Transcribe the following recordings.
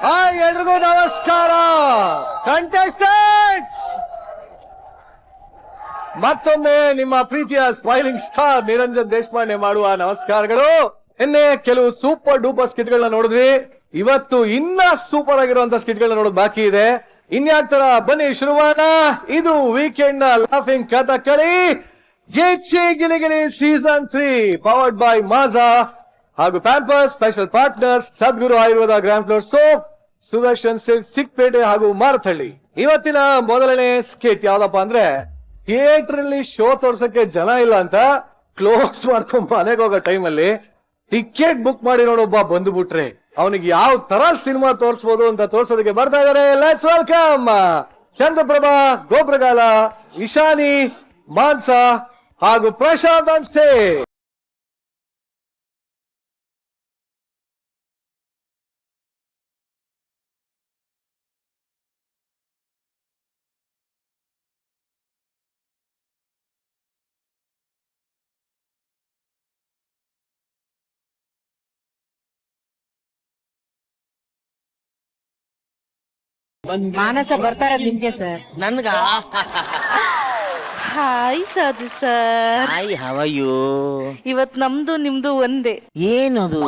Hi ಎಲ್ರಿಗೂ ನಮಸ್ಕಾರ. Contestants, ಮತ್ತೊಮ್ಮೆ ನಿಮ್ಮ ಪ್ರೀತಿಯ ಸ್ಮೈಲಿಂಗ್ ಸ್ಟಾರ್ ನಿರಂಜನ್ ದೇಶಪಾಂಡೆ ಮಾಡುವ ನಮಸ್ಕಾರಗಳು. ನಿನ್ನೆ ಕೆಲವು ಸೂಪರ್ ಡೂಪರ್ ಸ್ಕಿಟ್ ಗಳನ್ನ ನೋಡಿದ್ವಿ. ಇವತ್ತು ಇನ್ನ ಸೂಪರ್ ಆಗಿರುವಂತ ಸ್ಕಿಟ್ ಗಳನ್ನ ನೋಡೋದು ಬಾಕಿ ಇದೆ. ಇನ್ಯಾಕ್ತರ ಬನ್ನಿ ಶುರುವಾನ. ಇದು ವೀಕೆಂಡ್ ನ ಲಾಫಿಂಗ್ ಕಥಕಳಿ ಗೆಚ್ಚಿ ಗಿಲಿಗಿಲಿ ಸೀಸನ್ 3 ಪವರ್ಡ್ ಬೈ ಮಾಜಾ ಹಾಗೂ Pampers. Special partners Sadguru Ayurveda grand floor soap, Sudarshan silk Chickpet ಹಾಗೂ ಮಾರತಹಳ್ಳಿ. ಇವತ್ತಿನ ಮೊದಲನೇ ಸ್ಕಿಟ್ ಯಾವ್ದಪ್ಪ ಅಂದ್ರೆ, ಥಿಯೇಟರ್ ಅಲ್ಲಿ ಶೋ ತೋರ್ಸಕ್ಕೆ ಜನ ಇಲ್ಲ ಅಂತ ಕ್ಲೋಸ್ ಮಾಡ್ಕೊಂಡ್ ಮನೆಗೆ ಹೋಗೋ ಟೈಮ್ ಅಲ್ಲಿ ಟಿಕೆಟ್ ಬುಕ್ ಮಾಡಿ ನೋಡೊಬ್ಬ ಬಂದ್ಬಿಟ್ರೆ ಅವನಿಗೆ ಯಾವ ತರ ಸಿನಿಮಾ ತೋರಿಸಬಹುದು ಅಂತ ತೋರ್ಸೋದಕ್ಕೆ ಬರ್ತಾ ಇದಾರೆ. ಲೆಟ್ಸ್ ವೆಲ್ಕಮ್ ಚಂದ್ರಪ್ರಭಾ, ಗೋಬ್ರಗಾಲ, ಇಶಾನಿ, ಮಾನ್ಸಾ ಹಾಗೂ ಪ್ರಶಾಂತ್ ಆನ್ ಸ್ಟೇಜ್. ಮಾನಸ ಬರ್ತಾರ ನಿಮ್ಗೆ ಸರ್. ನನ್ಗ hi Sadhu sir. Hi, how are you? ಇವತ್ ನಮ್ದು ನಿಮ್ದು ಒಂದೇ. ಏನದು?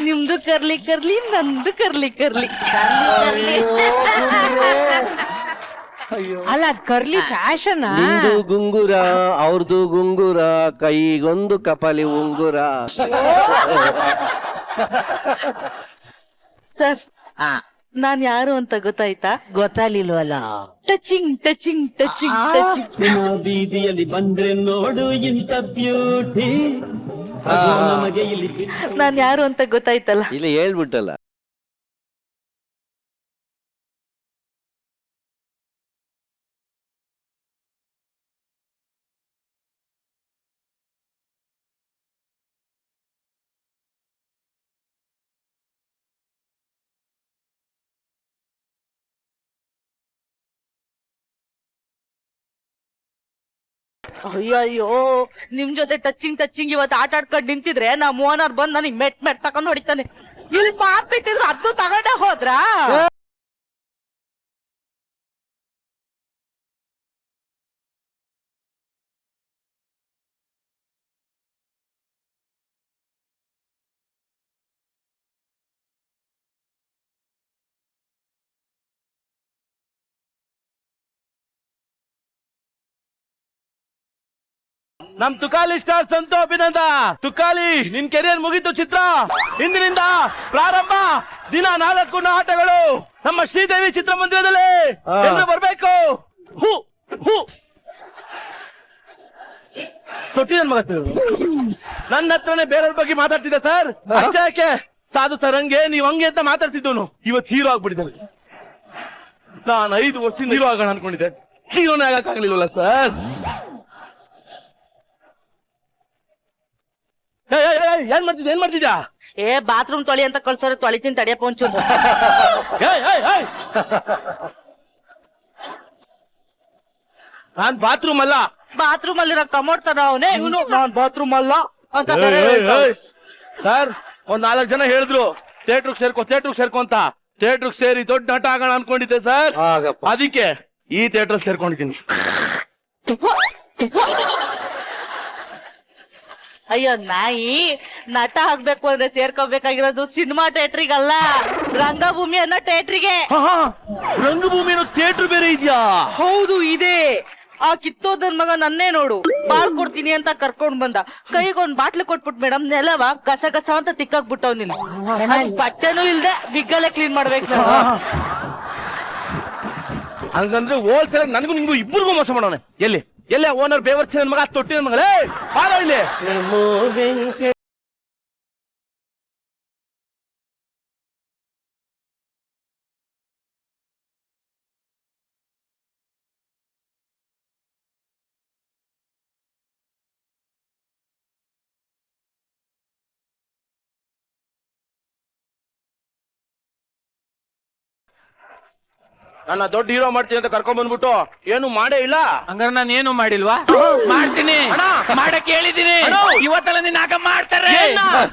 ನಿಮ್ದು ಕರ್ಲಿ ಕರ್ಲಿ, ನಂದು ಕರ್ಲಿ ಕರ್ಲಿ. ಅಲ್ಲ, ಕರ್ಲಿ ಫ್ಯಾಷನ್. ನಿಂದು ಗುಂಗುರ, ಅವ್ರದ್ದು ಗುಂಗುರ, ಕೈಗೊಂದು ಕಪಾಲಿ ಉಂಗುರ. ಸರ್, ನಾನ್ ಯಾರು ಅಂತ ಗೊತ್ತಾಯ್ತಾ? ಗೊತ್ತಾಗ್ಲಿಲ್ವಲ್ಲ. Touching touching touching touching. ಬೀದಿಯಲ್ಲಿ ಬಂದ್ರೆ ನೋಡು ಇಂತ ಬ್ಯೂಟಿ. ನಾನ್ ಯಾರು ಅಂತ ಗೊತ್ತಾಯ್ತಲ್ಲ? ಇಲ್ಲಿ ಹೇಳ್ಬಿಟ್ಟಲ್ಲ. ಅಯ್ಯಯ್ಯೋ, ನಿಮ್ ಜೊತೆ ಟಚಿಂಗ್ ಟಚಿಂಗ್ ಇವತ್ತು ಆಟ ಆಡ್ಕೊಂಡ್ ನಿಂತಿದ್ರೆ ನಮ್ ಓನರ್ ಬಂದ್ ನನಗ್ ಮೆಟ್ ಮೆಟ್ ತಕೊಂಡ್ ಹೊಡಿತಾನೆ. ಇಲ್ಲಿ ಪಾಪ್ ಬಿಟ್ಟಿದ್ರು ಅದು ತಗೊಂಡೆ ಹೋದ್ರಾ? ನಮ್ ತುಕಾಲಿ ಸ್ಟಾರ್ ಸಂತು ಅಭಿನಂದ. ತುಕಾಲಿ, ನಿನ್ ಕೆರಿಯರ್ ಮುಗಿತು. ಚಿತ್ರ ಇಂದಿನಿಂದ ಪ್ರಾರಂಭ. ದಿನ 4 ಆಟಗಳು ನಮ್ಮ ಶ್ರೀದೇವಿ ಚಿತ್ರಮಂದಿರದಲ್ಲಿ. ಎಲ್ಲರೂ ಬರ್ಬೇಕು. ಹೂ ಹೂ ತೊಟ್ಟಿ ನನ್ ಮಗ ನನ್ನ ಹತ್ರನೇ ಬೇರೆಯವ್ರ ಬಗ್ಗೆ ಮಾತಾಡ್ತಿದ್ದೆ ಸರ್. ಅಷ್ಟೇ ಯಾಕೆ ಸಾಧು ಸರ್ ಹಂಗೆ ನೀವ್ ಹಂಗೆ ಅಂತ ಮಾತಾಡ್ತಿದ್ದವನು ಇವತ್ತು ಹೀರೋ ಆಗ್ಬಿಟ್ಟಿದ್ದಾನೆ. ನಾನು 5 ವರ್ಷದಿಂದ ಹೀರೋ ಆಗೋಣ ಅನ್ಕೊಂಡಿದ್ದೆ. ಹೀರೋನೇ ಆಗಕ್ಕಾಗ್ಲಿಲ್ವಲ್ಲ ಸರ್. ಏನ್ ಮಾಡ್ತಿದ್ಯಾ? ಬಾತ್ರೂಮ್ ತೊಳಿ ಅಂತ ಕಳ್ಸೋರು ತೊಳಿತೀನಿ ತಡಿಯಪ್ಪ ಒಂಚೂರು. ನಾನ್ ಬಾತ್ರೂಮ್ ಅಲ್ಲ. ಬಾತ್ರೂಮ್ ಅಲ್ಲಿರೋ ಕಮೋಡ್ ತರ ಅವನೇ ಇವನು. ನಾನ್ ಬಾತ್ರೂಮ್ ಅಲ್ಲ ಅಂತ ಸರ್, 4 ಜನ ಹೇಳಿದ್ರು ಥಿಯೇಟ್ರಿಗೆ ಸೇರ್ಕೊ ಅಂತ. ಥಿಯೇಟ್ರಿಗೆ ಸೇರಿ ದೊಡ್ಡ ನಟ ಆಗೋಣ ಅನ್ಕೊಂಡಿದ್ದೆ ಸರ್. ಅದಕ್ಕೆ ಈ ಥಿಯೇಟರ್ ಸೇರ್ಕೊಂಡಿದ್ದೀನಿ. ಅಯ್ಯೋ ನಾಯಿ, ನಟ ಆಗ್ಬೇಕು ಅಂದ್ರೆ ಸೇರ್ಕೋಬೇಕಾಗಿರೋದು ಸಿನಿಮಾ ಥಿಯೇಟ್ರಿಗಲ್ಲ, ರಂಗಭೂಮಿ ಅನ್ನೋ ಥಿಯೇಟ್ರಿಗೆ. ರಂಗಭೂಮಿ ಅನ್ನೋ ಥಿಯೇಟರ್ ಬೇರೆ ಇದ್ಯಾ? ಹೌದು ಇದೆ. ಆ ಕಿತ್ತೋದನ್ ಮಗ ನನ್ನೇ ನೋಡು, ಬಾಳ್ಕೊಡ್ತೀನಿ ಅಂತ ಕರ್ಕೊಂಡ್ ಬಂದ. ಕೈಗೊಂದ್ ಬಾಟ್ಲು ಕೊಟ್ಬಿಟ್ ಮೇಡಮ್, ನೆಲವ ಗಸ ಗಸ ಅಂತ ತಿಕ್ಕಾಕ್ಬಿಟ್ಟವ್ನಿಲ್ಲ. ಬಟ್ಟೆನೂ ಇಲ್ದೆ ಬಿಗ್ಗಲ್ಲೇ ಕ್ಲೀನ್ ಮಾಡ್ಬೇಕು ನಾನು. ಹಂಗಂದ್ರೆ ಹೋಲ್ಸೇಲ್ ನನಗೂ ನಿಂಗೂ ಇಬ್ಬರಿಗೂ ಮೋಸ ಮಾಡೋಣ. ಎಲ್ಲಿ ಓನರ್ ಬೇವರ್ಸಿ ನನ್ ಮಗ, ತೊಟ್ಟಿ ನನ್ ಮಗಳೇ ಬಾರೋ ಇಲ್ಲಿ. ನನ್ನ ದೊಡ್ಡ ಹೀರೋ ಮಾಡ್ತೀನಿ ಅಂತ ಕರ್ಕೊಂಡ್ ಬಂದ್ಬಿಟ್ಟು ಏನು ಮಾಡೇ ಇಲ್ಲ. ಹಂಗಾರೆ ನಾನು ಏನು ಮಾಡಿಲ್ವಾ? ಮಾಡ್ತೀನಿ, ಮಾಡಕ್ ಹೇಳಿದೀನಿ. ಇವತ್ತೆಲ್ಲ ನಿನ್ನ ಆಗ ಮಾಡ್ತಾರೆ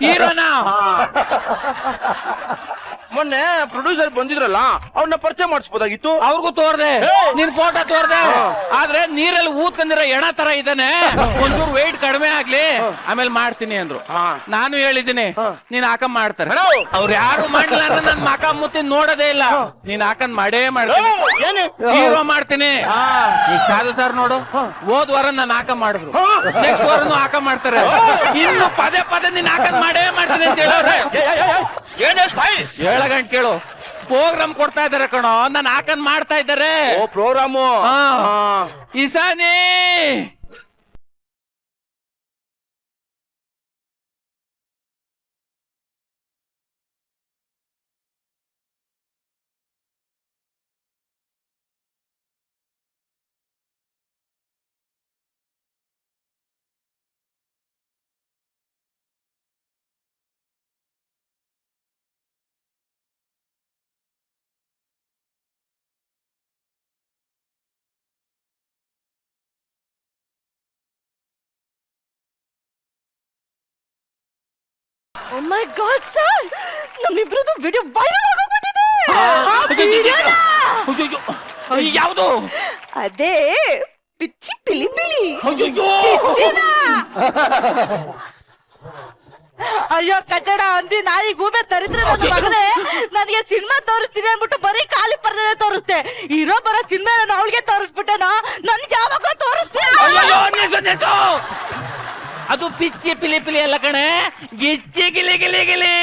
ಹೀರೋನ. ಮೊನ್ನೆ ಪ್ರೊಡ್ಯೂಸರ್ ಬಂದಿದ್ರಲ್ಲ, ಅವ್ರನ್ನ ಪರಿಚಯ ಮಾಡಿಸ್ಬೋದಾಗಿತ್ತು. ಅವ್ರಿಗೂ ತೋರ್ದೆ, ನಿನ್ ಫೋಟೋ ತೋರ್ದೆ. ಆದ್ರೆ ನೀರಲ್ಲಿ ಊದ್ಕೊಂಡಿರೋ ಎಣ ತರ ಇದ್ದಾನೆ, ಒಂಚೂರು ವೆಯ್ಟ್ ಕಡಿಮೆ ಆಗ್ಲಿ ಆಮೇಲೆ ಮಾಡ್ತೀನಿ ಅಂದ್ರು. ನಾನು ಹೇಳಿದ್ದೀನಿ ನೀನ್ ಹಾಕಂದ್ ಮಾಡ್ತಾರೆ. ಅವ್ರು ಯಾರು ಮಾಡ್ಲಿಲ್ಲ ಅಂದ್ರೆ ನನ್ ಮಕ ಮುತ್ತಿ ನೋಡೋದೇ ಇಲ್ಲ. ನೀನ್ ಹಾಕಂದ್ ಮಾಡೇ ಮಾಡ್ತೀನಿ, ಹೀರೋ ಮಾಡ್ತೀನಿ. ಈಗ ಸಾಧು ಸರ್ ನೋಡು, ಹೋದ್ ವಾರ ನಾನು ಹಾಕ ಮಾಡಿದ್ರು, ನೆಕ್ಸ್ಟ್ ವಾರನು ಹಾಕ ಮಾಡ್ತಾರೆ. ಇನ್ನು ಪದೇ ಪದೇ ನೀನ್ ಹಾಕಂದ್ ಮಾಡೇ ಮಾಡ್ತೀನಿ ಅಂತ ಹೇಳೋರೆ. ಹೇಳಗಂಟ್ ಕೇಳು, ಪ್ರೋಗ್ರಾಮ್ ಕೊಡ್ತಾ ಇದಾರೆ ಕಣೋ, ನಾನು ಹಾಕಂದ್ ಮಾಡ್ತಾ ಇದ್ದಾರೆ. ಓ ಪ್ರೋಗ್ರಾಮು. ಇಸಾನಿ ಓ ಮೈ ಗಾಡ್ ಸರ್, ನಮ್ಮಿಬ್ರದ್ದು ವಿಡಿಯೋ ವೈರಲ್ ಆಗೋಗ್ಬಿಟ್ಟಿದೆ. ಯಾವುದು? ಅದೇ ಪಿಚ್ಚಿ ಪಿಲಿ ಪಿಲಿ. ಅಯ್ಯೋ ಕಚಡ ಅಂದಿ ನಾಯಿ ಗೂಬೆ ತರಿದ್ರೆ ನನ್ನ ಮಗನೇ, ನನಗೆ ಸಿನಿಮಾ ತೋರಿಸ್ತೀನಿ ಅಂದ್ಬಿಟ್ಟು ಬರೀ ಖಾಲಿ ಪರದೆ ತೋರಿಸ್ತೆ. ಇರೋ ಬರೋ ಸಿನಿಮಾ ನಾನು ಅವಳಿಗೆ ತೋರಿಸ್ಬಿಟ್ಟೆನಾ? ನನ್ಗೆ ಯಾವಾಗ ತೋರಿಸ್ತೀಯ? ಅದು ಪಿಚ್ಚಿ ಪಿಲಿ ಪಿಲಿ ಅಲ್ಲ ಕಣೆ, ಗಿಚ್ಚಿ ಗಿಲಿ ಗಿಲಿ ಗಿಲಿ.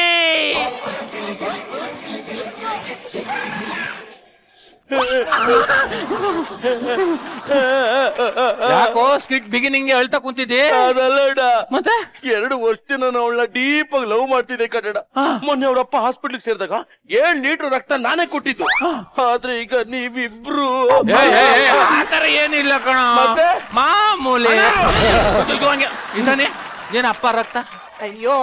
ಯಾಕೋ ಸ್ಕಿಟ್ ಬಿಗಿನಿಂಗ್ ಅಳ್ತಾ ಕುಂತಿದ್ದೆ? ಅದಲ್ಲ, ಮತ್ತೆ 2 ವರ್ಷದಿಂದ ನಾನು ಅವಳನ್ನ ಡೀಪ್ ಆಗಿ ಲವ್ ಮಾಡ್ತಿದ್ದೆ ಕನ್ನಡ. ಮೊನ್ನೆ ಅವ್ರಪ್ಪ ಹಾಸ್ಪಿಟ್ಲಿಗೆ ಸೇರಿದಾಗ 7 ಲೀಟರ್ ರಕ್ತ ನಾನೇ ಕೊಟ್ಟಿದ್ದು. ಆದ್ರೆ ಈಗ ನೀವಿಬ್ರು ಆತರ ಏನಿಲ್ಲ ಕಣ, ಮತ್ತೆ? ಮಾಮೂಲಿ. ಇಸಾನೆ ಏನ ಅಪ್ಪ ರಕ್ತ? ಅಯ್ಯೋ,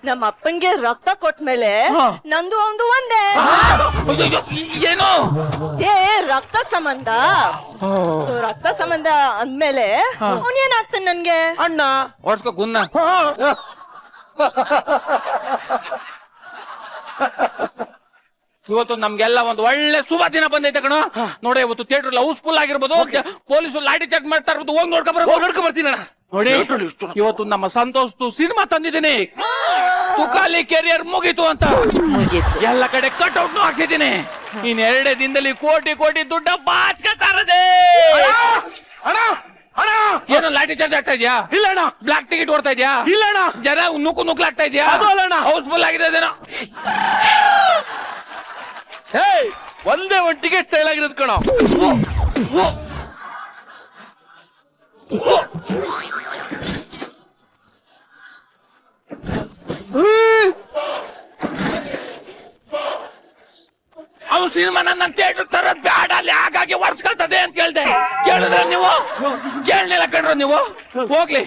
ನಮ್ಮ ಅಪ್ಪನ್ಗೆ ರಕ್ತ ಕೊಟ್ಮೇಲೆ ನಂದು ಒಂದು ಒಂದೇ. ಏನು? ಏ ರಕ್ತ ಸಂಬಂಧ. ಸೊ ರಕ್ತ ಸಂಬಂಧ ಅಂದ್ಮೇಲೆ ಅವನೇನಾಗ್ತಾನೆ ನನ್ಗೆ? ಅಣ್ಣ. ಓಡಿಸ್ಕೊ ಗುನ್ನ. ಇವತ್ತು ನಮ್ಗೆಲ್ಲ ಒಂದು ಒಳ್ಳೆ ಶುಭ ದಿನ ಬಂದೈತೆ ಕಣ. ನೋಡಿ, ಇವತ್ತು ಥಿಯೇಟರ್ ಹೌಸ್ಫುಲ್ ಆಗಿರ್ಬೋದು, ಪೊಲೀಸರು ಲಾಠಿ ಚಾರ್ಜ್ ಮಾಡ್ತಾ ಇರ್ಬೋದು. ಹೋಗಿ ನೋಡ್ಕೊಂಡ್ ಬರ್ತೀನಿ ಅಣ್ಣ. ನೋಡಿ, ಇವತ್ತು ನಮ್ಮ ಸಂತೋಷ್ ಸಿನಿಮಾ ತಂದಿದ್ದೀನಿ, ತುಕಾಲಿ ಕೆರಿಯರ್ ಮುಗೀತು ಅಂತ. ಎಲ್ಲ ಕಡೆ ಕಟ್ಔಟ್ ಹಾಕ್ಸಿದ್ದೀನಿ. ಇನ್ 2 ದಿನದಲ್ಲಿ ಕೋಟಿ ಕೋಟಿ ದುಡ್ಡ ಬಾಚ್ಕತಾರದೆ. ಏನು ಲಾಠಿ ಚಾರ್ಜ್ ಆಗ್ತಾ ಇದೆಯಾ? ಇಲ್ಲ ಅಣ್ಣ. ಬ್ಲಾಕ್ ಟಿಕೆಟ್ ಓಡ್ತಾ ಇದೆಯಾ? ಇಲ್ಲ ಅಣ್ಣ. ಜನ ನುಗ್ಲಾಗ್ತಾ ಇದೆಯಾ? ಹೌಸ್ಫುಲ್ ಆಗಿದೆ ಅದೇನೋ. ಒಂದೇ ಒಂದು ಟಿಕೆಟ್ ಸೇಲ್ ಆಗಿರೋದು ಕಣ. ಅವ್ನು ಸಿನಿಮಾ ನನ್ನ ಥಿಯೇಟರ್ ತರೋದ್ ಬೇಡ, ಅಲ್ಲಿ ಹಾಗಾಗಿ ವರ್ಷಕಲ್ತದೆ ಅಂತ ಹೇಳ್ದೆ. ಕೇಳಿದ್ರ ನೀವು? ಕೇಳಲಿಲ್ಲ ಕಣ್ರ ನೀವು. ಹೋಗ್ಲಿ,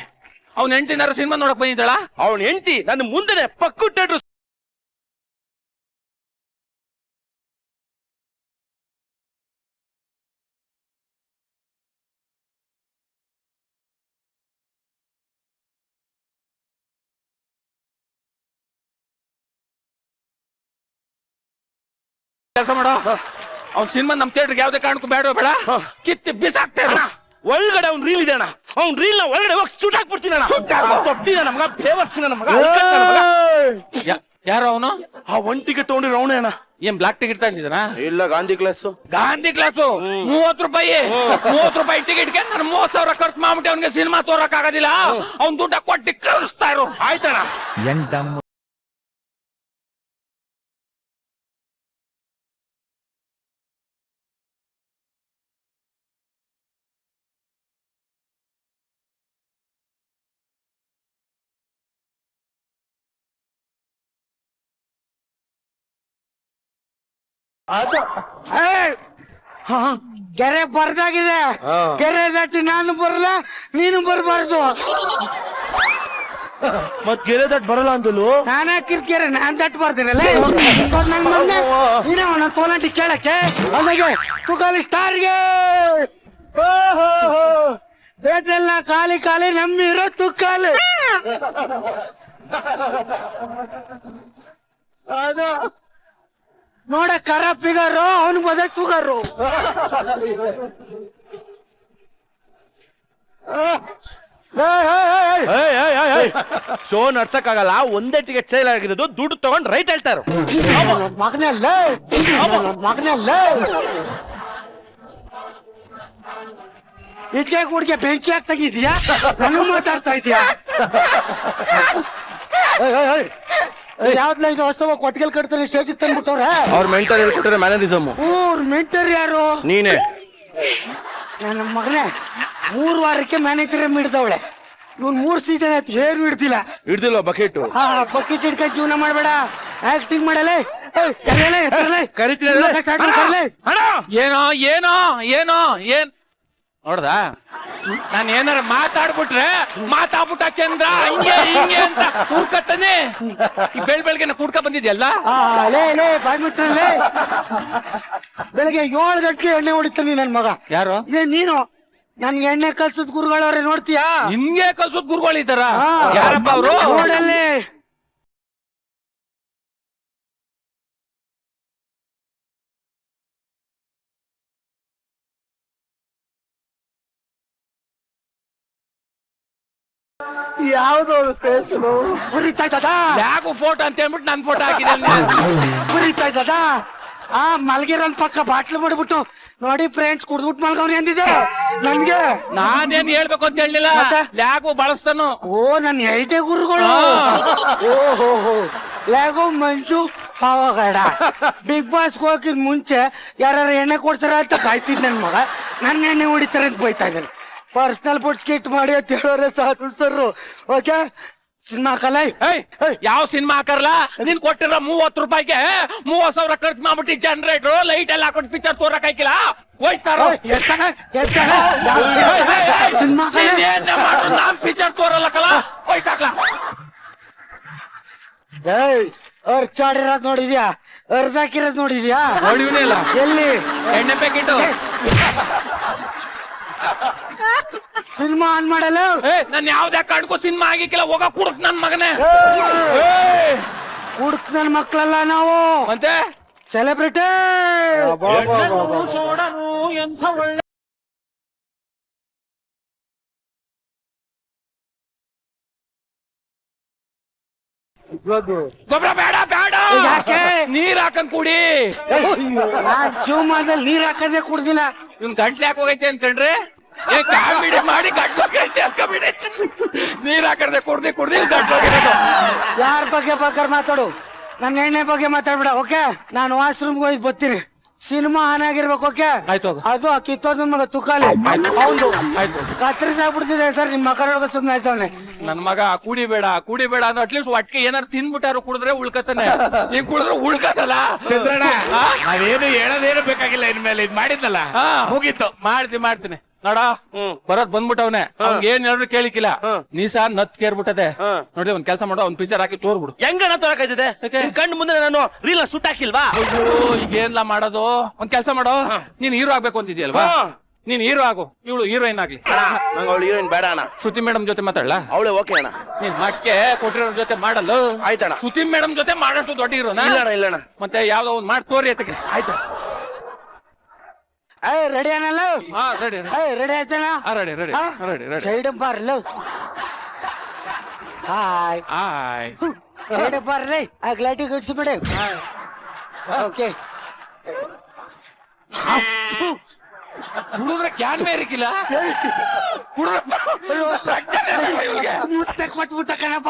ಅವ್ನ ಹೆಂಡತಿನಾರು ಸಿನಿಮಾ ನೋಡಕ್ ಬಂದಿದ್ದಾಳ? ಅವನ ಹೆಂಡತಿ ನನ್ನ ಮುಂದೆನೆ ಪಕ್ಕು ಥಿಯೇಟರ್. ಕೆಲಸ ಮಾಡೋ, ಅವ್ನ ಸಿನಿಮಾ ನಮ್ ಥಿಯೇಟರ್ಗೆ ಯಾವ್ದೇ ಕಾರಣಕ್ಕೂ ಬೇಡ ಬೇಡ, ಕಿತ್ತಿ ಬಿಸಾಕ್ತೇ. ಒಳಗಡೆ ಅವ್ನ್ ರೀಲ್ ಇದೆ ಅಣ್ಣ, ಅವ್ನ್ ರೀಲ್ ನ ಒಳಗಡೆ ಹೋಗಿ ಶೂಟ್ ಹಾಕ್ಬಿಡ್ತೀನಿ ಅಣ್ಣ. ನಮಗ ಫೇವರ್ಸ್ ನಮಗ. ಯಾರು ಅವನು? ಆ 1 ಟಿಕೆಟ್ ತಗೊಂಡಿರೋ ಅವನೇ ಅಣ್ಣ. ಏನ್ ಬ್ಲಾಕ್ ಟಿಕೆಟ್ ತಂದಿದ್ದಾನ? ಇಲ್ಲ, ಗಾಂಧಿ ಕ್ಲಾಸ್. ಗಾಂಧಿ ಕ್ಲಾಸು 30 ರೂಪಾಯಿ ಟಿಕೆಟ್ಗೆ ನಾನು 30,000 ಖರ್ಚು ಮಾಡ್ಬಿಟ್ಟು ಅವ್ನಿಗೆ ಸಿನಿಮಾ ತೋರಕ್ ಆಗೋದಿಲ್ಲ. ಅವ್ನ್ ದುಡ್ಡ ಕೊಟ್ಟಿ ಕಳಿಸ್ತಾ ಇರು. ಆಯ್ತಣ್ಣ. ಕೆರೆ ಬರ್ದಾಗಿದೆ, ಕೆರೆ ದಾಟಿ ನಾನು ಬರಲ್ಲ, ನೀನು ಬರಬಾರ್ದು. ಮತ್ ಗೆರೆ ದಟ್ ಬರಲ್ಲ ಅಂತಲು ನಾನೇ ಕಿರ್ಕಿರ ನಾನ್ ತಟ್ಟು ಬರ್ತೀನಲ್ಲ ನನ್ ಮೊನ್ನೆ ನೀನೇ ಅವನ ತೋಲಾಂಟಿ ಕೇಳಕ್ಕೆ ಅಲ್ಲಿಗೆ ತುಕಾಲಿ ಸ್ಟಾರ್ಗೆ ಬೇಟೆಲ್ಲ ಖಾಲಿ ಖಾಲಿ ನಮ್ಮಿರೋ ತುಕ್ಕಾಲಿ ಅದು ನೋಡ ಕರ ಫಿಗರು ಅವನು ಬದ ತುಗರು ಶೋ ನಡ್ಸಕ್ ಆಗಲ್ಲ, ಒಂದೇ ಟಿಕೆಟ್ ಸೇಲ್ ಆಗಿರೋದು, ದುಡ್ಡು ತಗೊಂಡ್ ರೈಟ್ ಹೇಳ್ತಾರ. ಮಗನಲ್ಲ ಮಗನಲ್ಲ ಇಟ್ಕೆ ಗುಡ್ಗೆ ಬೆಂಕಿ ಹಾಕ್ ತೆಗಿದ್ಯಾ ನಾನು ಮಾತಾಡ್ತಾ ಇದೀಯಾ ಯಾವ್ದ್ಲ ಇದು ಹೊಸ ಕೊಟ್ಟಿಗೆ ಕಟ್ತಾರೆ ಸ್ಟೇಜಿಗೆ ತಂದ್ಬಿಟ್ಟವ್ರ ಅವ್ರ ಮೆಂಟರ್ ಹೇಳ್ಕೊಟ್ರೆ ಮ್ಯಾನರಿಸಮ್. ಮೆಂಟರ್ ಯಾರು? ನೀನೆ. ನನ್ನ ಮಗನೇ 3 ವಾರಕ್ಕೆ ಮ್ಯಾನೇಜರ್ ಹಿಡ್ದವಳೆ. ಇವ್ನು 3 ಸೀಸನ್ ಆಯ್ತು ಏನು ಹಿಡ್ದಿಲ್ಲ. ಹಿಡ್ದಿಲ್ವ ಬಕೆಟ್? ಬಕೆಟ್ ಹಿಡ್ಕೊಂಡು ಜೀವನ ಮಾಡ್ಬೇಡ, ಆಕ್ಟಿಂಗ್ ಮಾಡಲೇ. ಏನೋ ಏನೋ ಏನೋ ಏನ್ ನೋಡ್ದ, ನಾನ್ ಏನಾರ ಮಾತಾಡ್ಬಿಟ್ರೆ ಮಾತಾಡ್ಬಿಟ್ಟ ಚಂದ್ರ ಹಿಂಗೆ ಹಿಂಗೆ ಅಂತ ಕೂಡ್ಕತ್ತಾನೆ. ಬೆಳ್ಬೆಳ್ಗೆ ಕೂಡ್ಕ ಬಂದಿದ್ಯಲ್ಲ. ಬಾಯ್ಮಿತ್ರಲ್ಲೇ ಬೆಳಗ್ಗೆ 7 ಗಂಟೆಗೆ ಎಣ್ಣೆ ಹೊಡಿತಾನೆ ನನ್ ಮಗ. ಯಾರು? ನೀನು ನನ್ಗೆ ಎಣ್ಣೆ ಕಲ್ಸದ್ ಗುರುಗಳವ್ರೆ ನೋಡ್ತೀಯಾ? ಹಿಂಗೆ ಕಲ್ಸೋದ್ ಗುರುಗಳಿದ್ದಾರ? ಯಾರಪ್ಪ ಅವರು? ನೋಡಲ್ಲಿ ಯಾವ್ದು ಫೇಸು ಉರಿತಾ ಇದ್ದದ ಯಾಕೋ ಫೋಟೋ ಅಂತ ಹೇಳ್ಬಿಟ್ಟು ನನ್ ಫೋಟೋ ಹಾಕಿದೆ. ಉರಿತಾ ಇದ್ದದ ಮಲ್ಗಿರೋನ್ ಪಕ್ಕ ಬಾಟ್ಲು ಮಾಡ್ಬಿಟ್ಟು ನೋಡಿ ಫ್ರೆಂಡ್ಸ್ ಕುಡ್ದ್ಬಿಟ್ಟು ಮಲ್ಗವ್ರಿ ಅಂದಿದೆ ನನ್ಗೆ. ನಾನೇನ್ ಹೇಳ್ಬೇಕು ಅಂತ ಹೇಳಿಲ್ಲ, ಯಾಕೋ ಬಳಸ್ತಾನು. ಓ ನನ್ ಐಟೆ ಗುರುಗಳು. ಓಹೋ ಲ್ಯಾಗೋ ಮಂಜು ಪಾವಗಡ ಬಿಗ್ ಬಾಸ್ ಹೋಗಿದ್ ಮುಂಚೆ ಯಾರು ಎಣ್ಣೆ ಕೊಡ್ತಾರ ಅಂತ ಕಾಯ್ತಿದ್ ನನ್ ಮಗ. ನನ್ನ ಎಣ್ಣೆ ಹೊಡಿತಾರೆ ಅಂತ ಬೈತಾ ಇದ್ದಾನೆ. ಪರ್ಸನಲ್ ಫುಡ್ ಸ್ಕಿಟ್ ಮಾಡಿ ಅಂತ ಹೇಳೋರೆ ಸಾಕು ಸರ್. ಓಕೆ ಸಿನಿಮಾ ಕಲ ಯಾವ ಸಿನಿಮಾ ಹಾಕರ್ಲ? ನೀನ್ ಕೊಟ್ಟಿರೋ 30 ರೂಪಾಯಿಗೆ 30,000 ಖರ್ಚು ಮಾಡ್ಬಿಟ್ಟು ಜನರೇಟರ್ ಲೈಟ್ ಎಲ್ಲ ಹಾಕೊಂಡು ಪಿಕ್ಚರ್ ತೋರಕ್ ಹಾಕಿಲ್ಲ. ಹೋಯ್ತಾರ ಸಿನಿಮಾ ನಾನ್ ಪಿಕ್ಚರ್ ತೋರಲ್ಲ ಕಲ ಹೋಯ್ತಾಕ್ಲ. ಅರ್ಚಾಡಿರೋದ್ ನೋಡಿದ್ಯಾ? ಅರ್ಧಾಕಿರೋದ್ ನೋಡಿದ್ಯಾ? ನೋಡಿವ್ನಿಲ್ಲ ಎಲ್ಲಿ ಎಣ್ಣೆ ಪ್ಯಾಕೆಟ್ ಸಿನಿಮಾ ಆನ್ ಮಾಡಲ್ಲ. ನನ್ ಯಾವ್ದೇ ಕಾಡ್ಕೋ ಸಿನಿಮಾ ಆಗಿಕ್ಕಿಲ್ಲ. ಹೋಗ ಕುಡುಕ್ ನನ್ ಮಗನೇ. ಹುಡುಕ್ ನನ್ ಮಕ್ಳಲ್ಲ ನಾವು, ಮತ್ತೆ ಸೆಲೆಬ್ರಿಟಿ. ಗೊಬ್ಬರ ಬೇಡ ಬೇಡ, ಯಾಕೆ? ನೀರ್ ಹಾಕಂದ್ ಕುಡಿ. ಜೀವಮಾನದಲ್ಲಿ ನೀರ್ ಹಾಕದೆ ಕುಡ್ದಿಲ್ಲ. ಇವ್ನ್ ಗಂಟ್ಲೆ ಯಾಕೆ ಹೋಗೈತೆ ಅನ್ಕಂಡ್ರೆ ಕಾಮಿಡಿ ಮಾಡಿ ಗಂಟ್ಲೋಗೈತೆ ಅನ್ಕೊಂಬಿಡಿ. ನೀರ್ ಹಾಕದೆ ಕುಡ್ದಿ ಕುಡ್ದಿ ಗಂಟ್ಲೋಗಿರೋದು. ಯಾರ ಬಗ್ಗೆ ಬೇಕಾದ್ರೆ ಮಾತಾಡು, ನನ್ನ ಎಣ್ಣೆ ಬಗ್ಗೆ ಮಾತಾಡ್ಬಿಡ. ಓಕೆ ನಾನು ವಾಶ್ರೂಮ್ಗೆ ಹೋಗಿ ಬರ್ತೀನಿ. ಸಿನಿಮಾ ಆನ್ ಆಗಿರ್ಬೇಕು. ಓಕೆ ಆಯ್ತು. ಅದು ಕಿತ್ತೋದ್ ಮಗ ತುಕಾಲಿ ಹೌದು ಕತ್ತರಿಸಾಗ್ಬಿಡ್ತಿದೆ ಸರ್. ನಿಮ್ ಮಕ್ಕಳೊಳಗ ಸುಮ್ನೆ ಆಯ್ತವನೆ ನನ್ ಮಗ. ಕುಡಿಬೇಡ ಕುಡಿಬೇಡ ಅಂದ್ರೆ ಅಟ್ಲೀಸ್ಟ್ ಒಟ್ಟಿಗೆ ಏನಾರು ತಿನ್ಬಿಟ್ಟಾರು ಕುಡಿದ್ರೆ ಉಳ್ಕತಾನೆ. ನೀನ್ ಕುಡಿದ್ರೆ ಉಳ್ಕತ್ತಲ್ಲ ಚಂದ್ರಣ್ಣ. ನಾವೇನು ಹೇಳೋದೇನು ಬೇಕಾಗಿಲ್ಲ, ಇನ್ಮೇಲೆ ಇದ್ ಮಾಡಿದ್ನಲ್ಲ ಮುಗೀತು. ಮಾಡ್ತೀನಿ ನೋಡ. ಬರೋದ್ ಬಂದ್ಬಿಟ್ಟವನೆ. ಅವ್ನಿಗೆ ಏನ್ ಹೇಳಿದ್ರು ಕೇಳಿಕಿಲ್ಲ. ನೀಸ ನತ್ ಕೇರ್ಬಿಟ್ಟದೆ. ನೋಡಿ ಒಂದ್ ಕೆಲಸ ಮಾಡೋ, ಒಂದ್ ಪಿಕ್ಚರ್ ಹಾಕಿ ತೋರ್ಬಿಡು. ಹೆಂಗಣ ತೋರಕಾಯ್ತದೆ? ಕಣ್ಣು ಮುಂದೆ ನಾನು ರೀಲ್ ಸುಟ್ ಹಾಕಿಲ್ವಾ? ಈಗ ಏನ್ಲ ಮಾಡೋದು? ಒಂದ್ ಕೆಲಸ ಮಾಡೋ, ನೀನ್ ಹೀರೋ ಆಗ್ಬೇಕು ಅಂತಿದ್ಯಲ್ವಾ? ನೀನ್ ಹೀರೋ ಆಗು, ಇವಳು ಹೀರೋಯಿನ್ ಆಗ್ಲಿ. ನಂಗೆ ಅವಳು ಹೀರೋಯಿನ್ ಬೇಡ ಅಣ್ಣ. ಶ್ರುತಿ ಮೇಡಮ್ ಜೊತೆ ಮಾತಾಡ್ಲಾ? ಅವಳೆ ಓಕೆ ಅಣ್ಣ. ನೀನ್ ಮಟ್ಕೆ ಕೊಟ್ಟಿರೋ ಜೊತೆ ಮಾಡಲ್ಲ. ಆಯ್ತಣ್ಣ. ಶ್ರುತಿ ಮೇಡಮ್ ಜೊತೆ ಮಾಡಷ್ಟು ದೊಡ್ಡ ಹೀರೋನ ಇಲ್ಲಣ್ಣ. ಮತ್ತೆ ಯಾವ್ದೋ ಒಂದ್ ಮಾಡಿ ತೋರಿ ಆಯ್ತು. ಆಯ್ತು ರೆಡಿ ಏನಲ್ಲ? ರೆಡಿ ರೆಡಿ ಆಯ್ತಾನ? Ready ready ready ready. Side ಬಾರ್ಲ. ಹಾಯ್ ಸೈಡ್ ಬಾರ್ಲಿ. ಆ ಗ್ಲಾಟಿ ಗಡ್ಸ್ಬಿಡಿ. ಓಕೆ ಕುಡಿದ್ರೆ ಕ್ಯಾನ್ ಮೇರಿಕಿಲ್ಲ. ಮುತ್ತೆ ಕೊಟ್ಬಿಟ್ಟ ಕಣಪ್ಪ.